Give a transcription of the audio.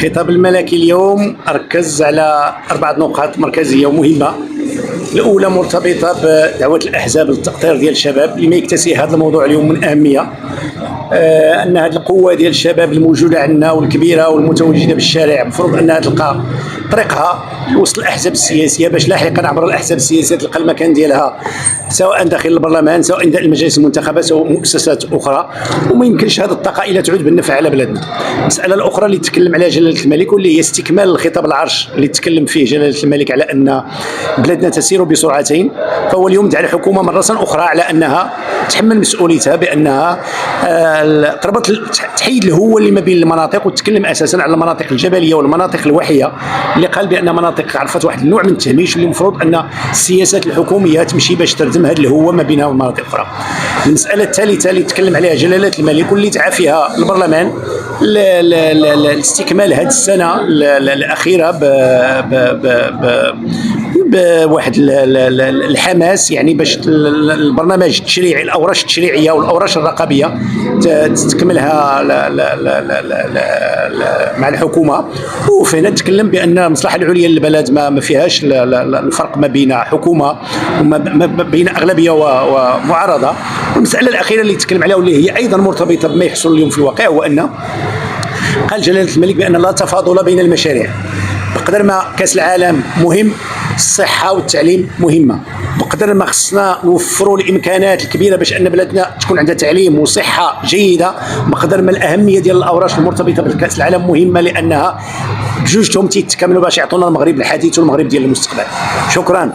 الخطاب الملكي اليوم ركز على 4 نقاط مركزية ومهمة. الأولى مرتبطة بدعوة الأحزاب للتأطير ديال الشباب اللي ما يكتسي هذا الموضوع اليوم من أهمية. أن هذه القوة ديال الشباب الموجودة عندنا والكبيرة والمتواجدة بالشارع المفروض أنها تلقى طريقها وسط الأحزاب السياسية باش لاحقا عبر الأحزاب السياسية تلقى المكان ديالها سواء داخل البرلمان سواء داخل المجالس المنتخبة سواء مؤسسات أخرى، وما يمكنش هذه الطاقة إلا تعود بالنفع على بلادنا. المسألة الأخرى اللي تكلم عليها جلالة الملك واللي هي استكمال الخطاب العرش اللي تكلم فيه جلالة الملك على أن بلادنا تسير بسرعتين، فهو اليوم دعا الحكومة مرة أخرى على أنها تحمل مسؤوليتها بأنها تربط تحيد الهوة اللي ما بين المناطق وتتكلم أساسا على المناطق الجبلية والمناطق الوحية اللي قال بأن مناطق عرفت واحد النوع من التهميش اللي المفروض أن السياسات الحكومية تمشي باش تردم هذه الهوة ما بينها والمناطق الأخرى. المسألة الثالثة اللي تكلم عليها جلالة الملك واللي دعا فيها البرلمان لاستكمال هذه السنة الأخيرة بواحد الحماس، يعني باش البرنامج التشريعي الأوراش التشريعية والأوراش الرقابية تكملها مع الحكومة. وفينا نتكلم بأن المصلحة العليا للبلد ما فيهاش الفرق ما بين حكومة وما بين أغلبية ومعارضة. والمسألة الأخيرة اللي تكلم عليها واللي هي أيضا مرتبطة بما يحصل اليوم في الواقع هو أن قال جلالة الملك بأن لا تفاضل بين المشاريع. بقدر ما كأس العالم مهم، الصحة والتعليم مهمة. بقدر ما خصنا نوفروا الامكانات الكبيره باش ان بلادنا تكون عندها تعليم وصحه جيده، بقدر ما الاهميه ديال الاوراش المرتبطه بالكاس العالم مهمه لانها بجوجتهم تيتكاملوا باش يعطونا المغرب الحديث والمغرب ديال المستقبل. شكرا.